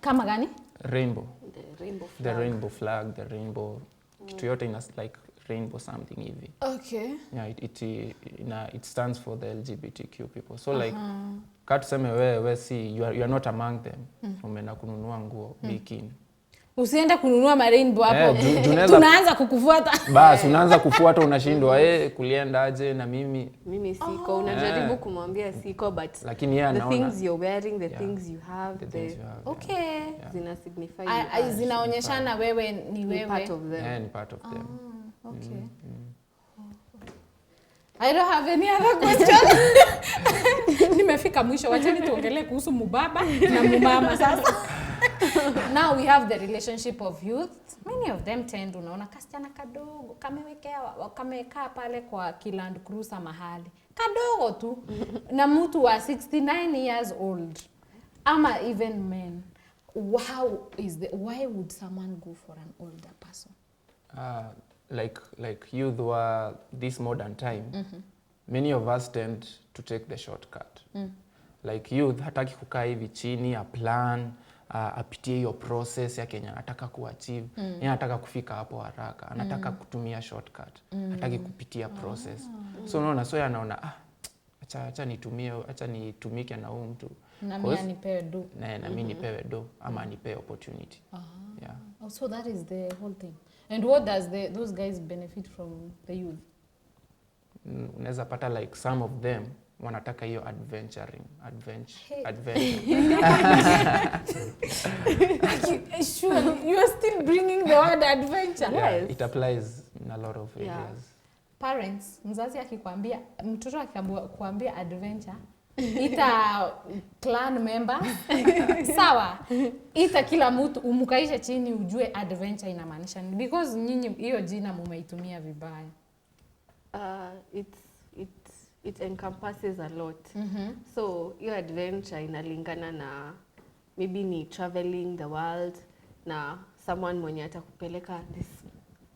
Kama gani? Rainbow. The rainbow flag. The rainbow flag, the rainbow. Kitu yote ina like rainbow something hivi. Okay. Yeah, it stands for the LGBTQ people. So like tuseme wewe si you are not among them. Umeenda kununua nguo bikini. Usiende kununua rainbow hapo. Tunaanza kukufuata. Bas, unaanza kufuata unashindwa kulienda aje na mimi siko. Unajaribu kumwambia siko, but lakini yeye anaona the things you're wearing, the things you have, okay. Zina signify zinaonyeshana wewe ni wewe. Part of them. Yeah, ni part of them. Okay. I don't have any other question. Nimefika mwisho, wacheni tuongelee kuhusu mubaba na mumama sasa. Now we have the relationship of youth. Many of them tend unaona kasichana kadogo kamekaa pale kwa Land Cruiser mahali. Kadogo tu. Na mtu wa 69 years old. Ama even men. Why would someone go for an older person? Like youth were this modern time. Many of us tend to take the shortcut. Like youth hataki kukaa hivi chini a plan, apitie hiyo process ya Kenya anataka kuachieve, yeye anataka kufika hapo haraka, anataka kutumia shortcut, hataki kupitia process. So unaona, so anaona acha nitumike na huyu mtu. Na mimi anipewe do. Na mimi nipewe do ama nipewe opportunity. Yeah. Oh, so that is the whole thing. And what does those guys benefit from the youth? Unaweza pata like some of them wanataka hiyo adventure. Sure, you are still bringing the word adventure. Yeah, it applies in a lot of areas. Yeah. Parents, mzazi akikwambia, mtoto akikwambia adventure, ita clan members, sawa, ita kila mtu umukaisha chini ujue adventure inamaanisha nini, because nyinyi hiyo jina mumeitumia vibaya. It encompasses a lot. So your adventure inalingana na maybe ni traveling the world na someone mwenye atakupeleka this,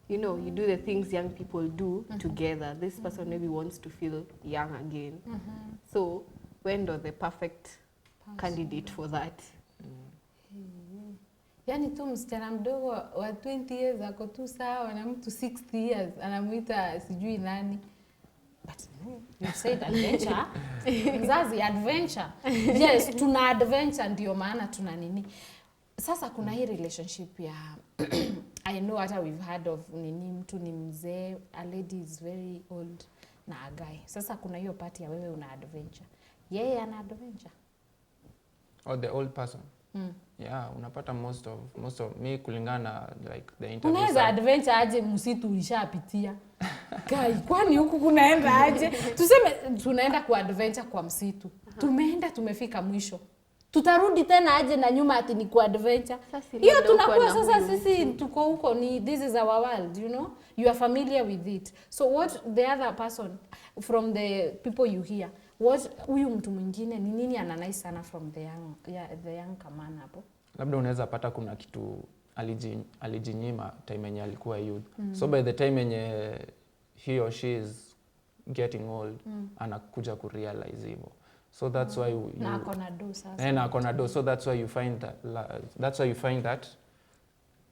you know, you do the things young people do together. This person maybe wants to feel young again. So when do the perfect candidate for that? Yani tu msichana mdogo wa 20 years ako tu sawa na mtu 60 years anamuita sijui nani. But you said adventure. Mzazi, adventure. Yes, tuna adventure ndio maana tuna nini. Sasa kuna hii relationship ya I know hata we've heard of nini, mtu ni mzee, a lady is very old na a guy. Sasa kuna hiyo part ya wewe una adventure. Yeye ana adventure. Or the old person. Yeah, unapata most of me kulingana like the interview. Unaweza adventure aje msitu ulishapitia. Kai, kwani huku kunaenda aje? Tuseme tunaenda kwa adventure kwa msitu. Tumeenda tumefika mwisho. Tutarudi tena aje na nyuma ati ni kwa adventure. Hiyo tunakuwa sasa sisi tuko huko, ni this is our world, you know? You are familiar with it. So what the other person from the people you hear, what huyu mtu mwingine ni nini ananai sana from the young man hapo? Labda unaweza pata kuna kitu alijinyima time yenye alikuwa youth. So by the time yenye he or she is getting old, anakuja kurealize hivyo. So that's why you na akona do sasa. Na akona do. So that's why you find that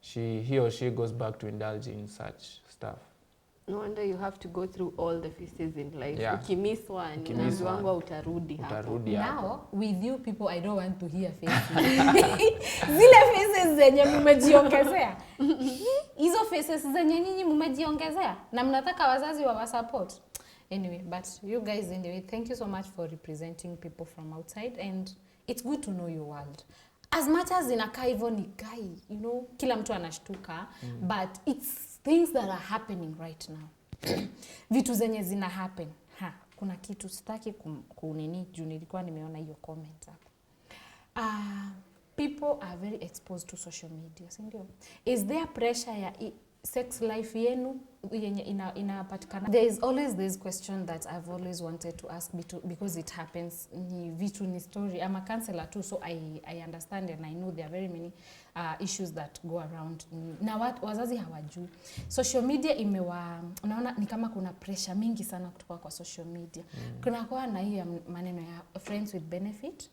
he or she goes back to indulge in such stuff. No wonder you have to go through all the phases in life. Yeah. Ukimiss one, wangu utarudi hapo. Now, with you people, I don't want to hear faces. Zile faces zenye mumejiongezea. Hizo faces zenye nyinyi mumejiongezea. Na mnataka wazazi wa support. Anyway, but you guys anyway, thank you so much for representing people from outside, and it's good to know your world. As much as inakaa hivyo ni guy, you know, kila mtu anashtuka, but it's things that are happening right now. Vitu zenye zina happen. Kuna kitu sitaki kunini juu nilikuwa nimeona hiyo comment hapo. People are very exposed to social media, si ndio? Is there pressure ya sex life yenu yenye inapatikana? There is always this question that I've always wanted to ask because it happens. Ni vitu ni story. I'm a counselor too, so I understand and I know there are very many issues that go around. Na wazazi hawajui. Social media unaona ni kama kuna pressure mingi sana kutoka kwa social media. Kuna kwa na hii maneno ya friends with benefit.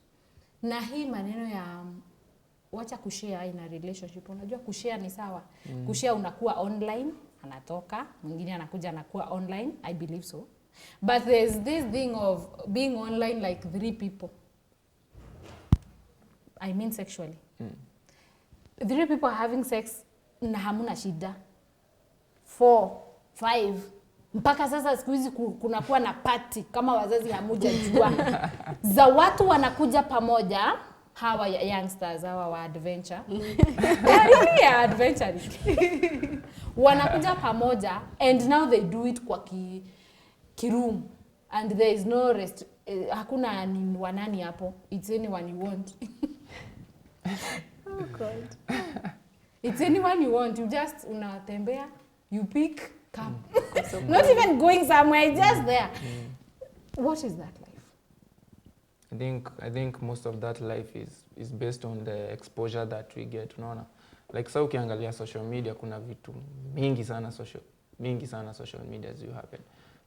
Na hii maneno ya wacha kushare in a relationship. Unajua kushare ni sawa. Kushare unakuwa online, anatoka, mwingine anakuja anakuwa online, I believe so. But there's this thing of being online like 3 people. I mean sexually. 3 people are having sex na hamuna shida. 4, 5. Mpaka sasa siku hizi kunakuwa na party kama wazazi hamujajua. Za watu wanakuja pamoja. Hawa youngsters, hawa wa adventure. They are really adventurous. Wanakuja pamoja and now they do it kwa kiroom and there is no rest. Hakuna ni wanani hapo. It's anyone you want. Oh God. It's anyone you want. You just unatembea, you pick, come. Not even going somewhere, just there. What is that like? I think most of that life is based on the exposure that we get, unaona. Like sasa ukiangalia social media kuna vitu mingi sana social media you happen.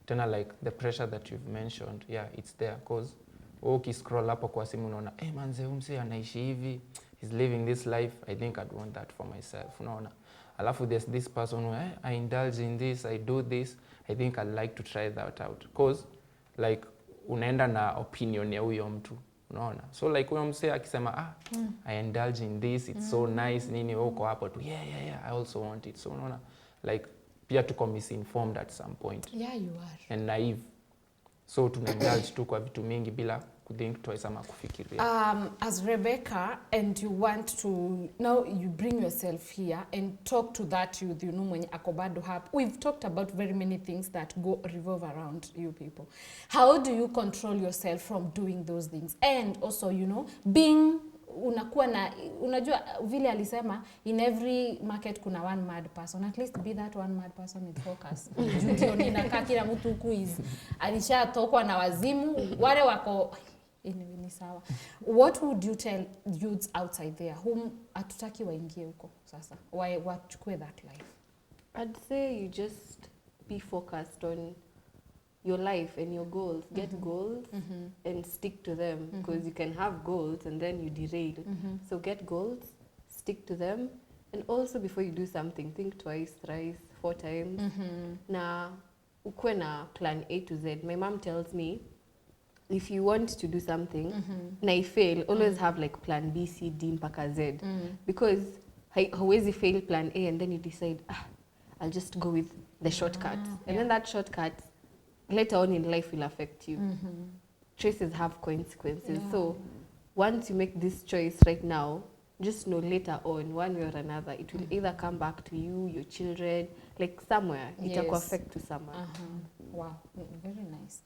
Tena like the pressure that you've mentioned, yeah, it's there cause ukiscroll hapo kwa simu unaona manze umse anaishi hivi, he's living this life, I think I'd want that for myself, unaona. Alafu there's this person who I indulge in this, I do this, I think I'd like to try that out cause like unaenda na opinion ya huyo mtu. unaona. So like huyo msee akisema I indulge in this, it's so nice, nini wewe uko hapo tu yeah, I also want it. So unaona like pia tuko misinformed at some point. Yeah, you are. And naive. So tunaindulge tu kwa vitu mingi bila kuthink twice ama kufikiria. As Rebecca, and you want to, now you bring yourself here and talk to that youth, you know, mwenye ako bado hapo. We've talked about very many things that revolve around you people. How do you control yourself from doing those things? And also, you know, being unakuwa na, unajua vile alisema in every market kuna one mad person, at least be that one mad person with focus. Ndio ninakaa kila mtu huku alishatokwa na wazimu wale wako anyway, ni sawa. What would you tell youths outside there whom atutaki waingie huko sasa wachukue that life? I'd say you just be focused on your life and your goals. Get goals and stick to them, because you can have goals and then you derail. So get goals, stick to them, and also before you do something, think twice, thrice, 4 times. Na ukwe na plan A to Z. My mom tells me, if you want to do something na fail, always have like plan B, C, D mpaka Z. Because hauwezi fail plan A and then you decide, I'll just go with the shortcut. And then that shortcut later on in life will affect you. Choices have consequences. So once you make this choice right now, just know later on, one way or another, it will either come back to you, your children, like somewhere. It will affect to someone. Wow, very nice.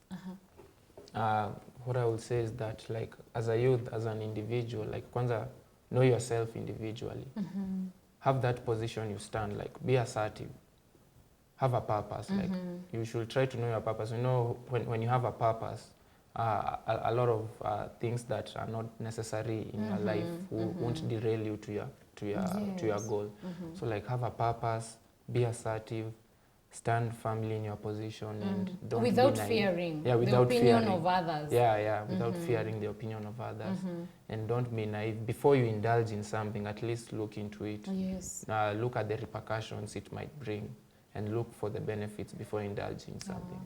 What I would say is that like as a youth, as an individual, like kwanza know yourself individually. Have that position you stand, like be assertive. Have a purpose. Like you should try to know your purpose. You know, when you have a purpose, a lot of things that are not necessary in your life won't derail you to your goal. So like have a purpose, be assertive, stand firmly in your position, and don't without be naive. fearing Without the opinion fearing of others. Without fearing the opinion of others. And don't be naive. Before you indulge in something, at least look into it. Yes. Look at the repercussions it might bring, and look for the benefits before indulging something.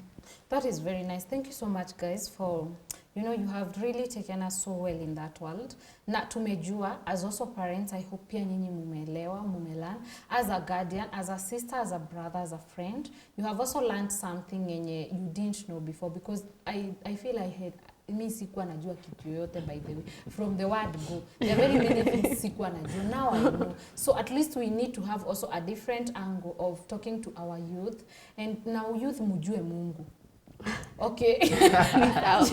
That is very nice. Thank you so much, guys, for, you know, you have really taken us so well in that world. Na tumejua, as also parents, I hope pia nyinyi mumeelewa, mumelan. As a guardian, as a sister, as a brother, as a friend, you have also learned something yenye you didn't know before, because I feel I had, mi sikuwa najua kitu yoyote, by the way. From the word go, there are very many things sikuwa najua. Now I know. So at least we need to have also a different angle of talking to our youth. And now youth mujue Mungu. Okay. Yes.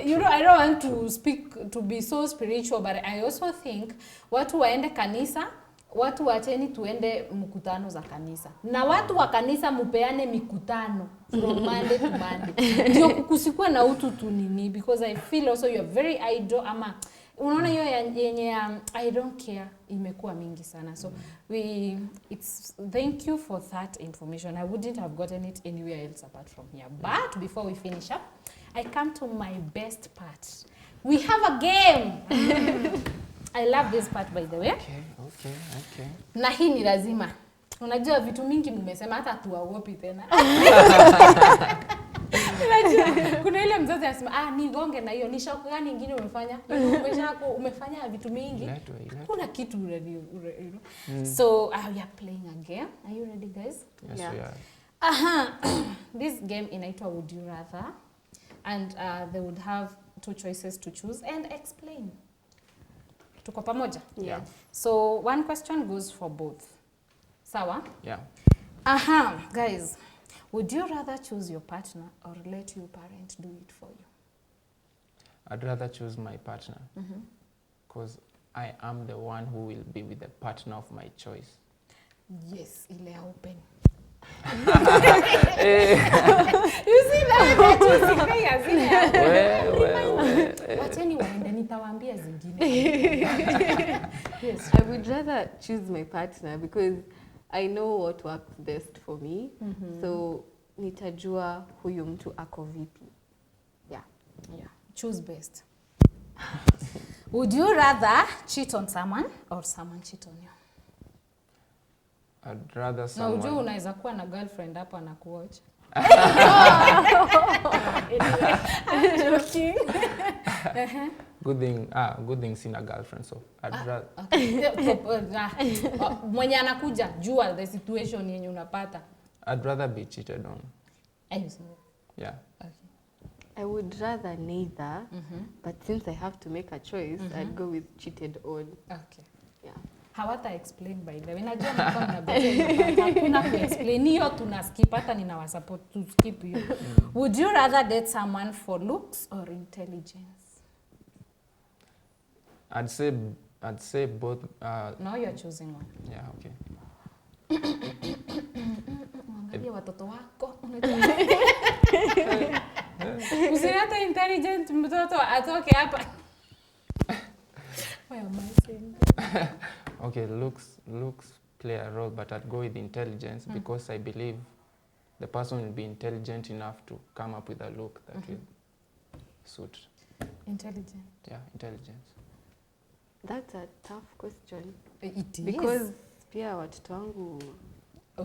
You know, I don't want to speak to be so spiritual, but I also think watu waende kanisa, watu wacheni tuende mkutano za kanisa. Na watu wa kanisa mupeane mikutano from Monday to Monday. Ndio kukusikua na utu tu nini, because I feel also you are very idle ama unaona hiyo yenye I don't care imekuwa mingi sana. So thank you for that information. I wouldn't have gotten it anywhere else apart from here. But before we finish up, I come to my best part. We have a game. I love this part, by the way. Okay. Na hii ni lazima. Unajua vitu mingi mmesema hata tuwaogopi tena. Kuna ile mzazi anasema nigonge na hiyo, ni shock gani nyingine umefanya? Umefanya vitu mingi. Kuna kitu you know. So we are playing a game. Are you ready, guys? Yes, we are. This game inaitwa Would You Rather, and they would have 2 choices to choose and explain. Tuko pamoja? Yeah. So one question goes for both. Sawa? Yeah. Guys, would you rather choose your partner or let your parents do it for you? I'd rather choose my partner, because I am the one who will be with the partner of my choice. Yes, ile open. You see that? Wacheni waende, nitawaambia zingine. Yes, I would rather choose my partner because I know what works best for me. So nitajua huyu mtu ako vipi. Yeah. Choose best. Would you rather cheat on someone or someone cheat on you? I'd rather someone. Na ujue unaweza kuwa na girlfriend hapa na kuwatch. I'm joking. Good thing sina girlfriend, so I'd rather. Mwenye anakuja jua the situation yenye unapata. I'd rather be cheated on. Yeah. Okay. I would rather neither, but since I have to make a choice, I'd go with cheated on. Okay. Yeah. Hawata explain by the way. Najua mko mnagoja hakuna ku explain. Hiyo tuna skip hata ninawa support to skip hiyo. Would you rather date someone for looks or intelligence? I'd say both. Now you're choosing one. Yeah, okay. Angalia watoto wako. Usilete intelligent mtoto atoke hapa. Why am I saying that? Okay, looks play a role, but I'd go with intelligence because I believe the person will be intelligent enough to come up with a look that will suit. Intelligent. Yeah, intelligence. That's a tough question. It is. Because pia watoto wangu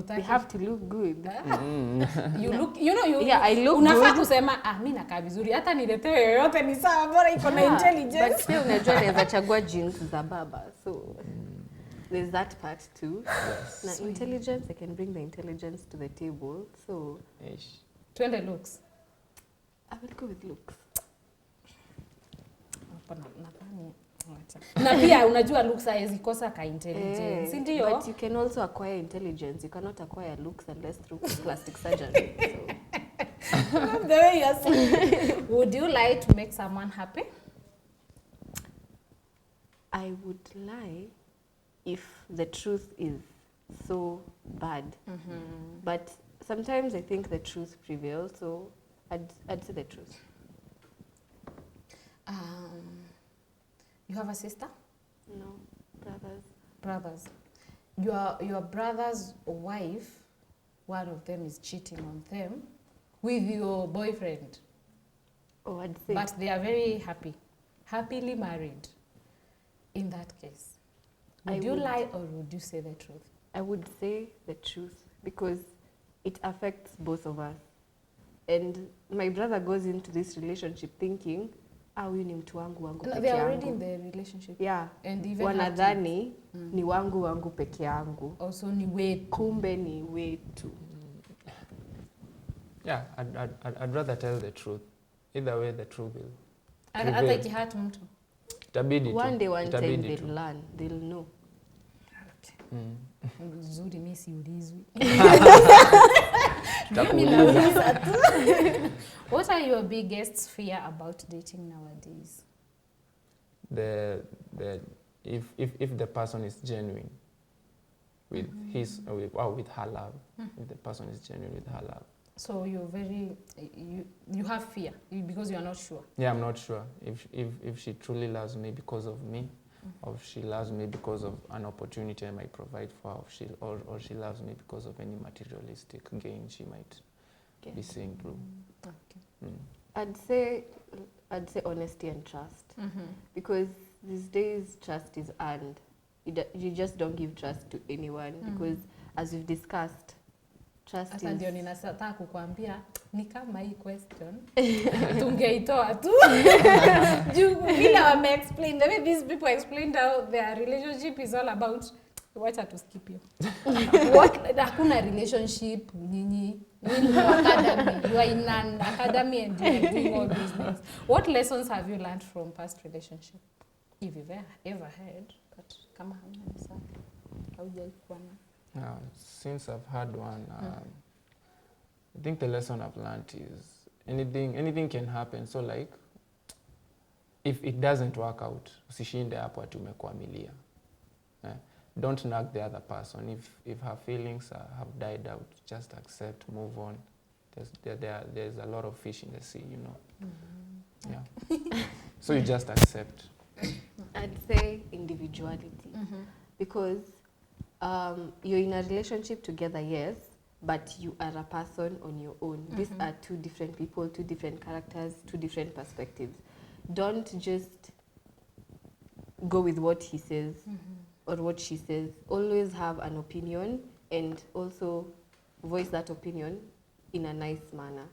they have to look good. You look, you know, Yeah, I look unafaa good. kusema mimi nakaa vizuri hata niletewe yoyote ni sawa bora iko na intelligence. But pia unajua naweza chagua jeans za baba. So there's that part too. Yes. Na intelligence, I can bring the intelligence to the table. So Ish. Twende looks. I will go with looks. Hapana, nadhani na pia unajua looks haiwezi kosa ka intelligence, ndio? But you can also acquire intelligence. You cannot acquire looks unless through plastic surgery. So. The way you're saying. Would you lie to make someone happy? I would lie if the truth is so bad. But sometimes I think the truth prevails, so I'd say the truth. You have a sister? No, brothers. Brothers. Your brother's wife, one of them is cheating on them with your boyfriend. Oh, I'd say. But they are very happily married. In that case, would you lie or would you say the truth? I would say the truth because it affects both of us. And my brother goes into this relationship thinking, huyu ni mtu wangu No, peke they are already yangu. in the relationship. Yeah. And even Wanadhani ni wangu peke yangu. also ni wetu. Kumbe ni wetu. Yeah, I'd rather tell the truth. Either way, the truth will. Hata ikihurt mtu. Itabidi tu. One day, one time Itabidi they'll tu. learn. They'll know. Nzuri mimi siulizwi. Takuuliza. What are your biggest fear about dating nowadays? If the person is genuine with his with her love, if the person is genuine with her love. So you have fear because you are not sure. Yeah, I'm not sure if she truly loves me because of me, or if she loves me because of an opportunity I might provide for her, or she loves me because of any materialistic gain she might be seeing through. Okay. I'd say honesty and trust. Because these days trust is earned. You just don't give trust to anyone because as we've discussed, trust Sasa is... ndio ninataka kukuambia ni kama hii question tungeitoa tu. Juu bila wame explain the way these people explained how their relationship is all about. Wacha to skip you. Hakuna relationship nyinyi academy. You are in an academy and you are doing all these things. What lessons have you learned from past relationship? If you've ever had, but kama hamna ni sawa. Haujaikuwa na. Since I've had one, I think the lesson I've learned is anything can happen. So like, if it doesn't work out, usishinde hapo ati umekwamilia. Don't nag the other person. If her feelings have died out, just accept, move on. There's a lot of fish in the sea, you know. Yeah. So you just accept. I'd say individuality. Because you're in a relationship together, yes, but you are a person on your own. These are two different people, two different characters, two different perspectives. Don't just go with what he says or what she says. Always have an opinion and also voice that opinion in a nice manner.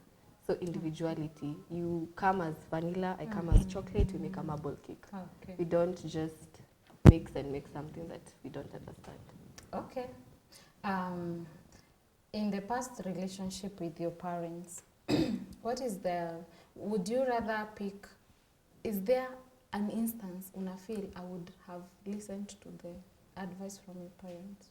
So individuality, you come as vanilla, I come as chocolate, we make a marble cake. Okay. We don't just mix and make something that we don't understand. Okay. In the past relationship with your parents, what is would you rather pick, is there an instance una feel I would have listened to the advice from your parents?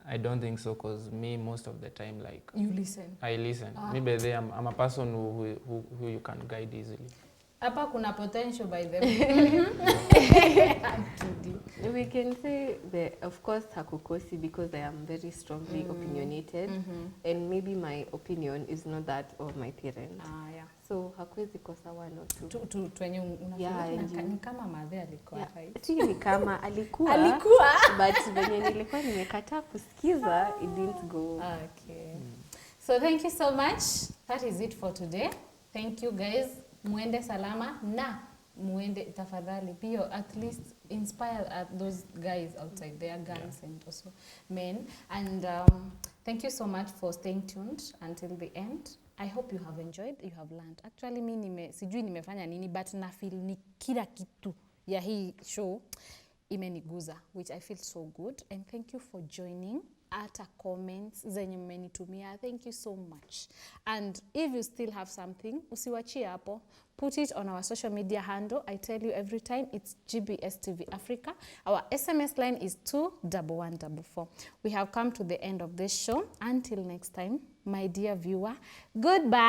I don't think so, because me, most of the time, like, You listen. I listen. Maybe I'm a person who you can guide easily. Hapa kuna potential by them. We can say that, of course, hakukosi, because I am very strongly opinionated, and maybe my opinion is not that of my parents. Yeah. So hakuwezi kosa one or two. Twenye ni kama madhe alikuwa right. Si ni kama alikuwa. But venye nilikuwa nimekataa kusikiza, it didn't go. Okay. So thank you so much. That is it for today. Thank you guys. Muende salama na muende tafadhali. Be at least inspire those guys outside there, girls and also men. And thank you so much for staying tuned until the end. I hope you have enjoyed, you have learned. Actually, sijui nimefanya nini, but na feel ni kila kitu ya hii show imeniguza, which I feel so good. And thank you for joining. Ata comments zenye mmenitumia. Thank you so much. And if you still have something, usiwachie hapo. Put it on our social media handle. I tell you every time, it's GBS TV Africa. Our SMS line is 21144. We have come to the end of this show. Until next time, my dear viewer, goodbye.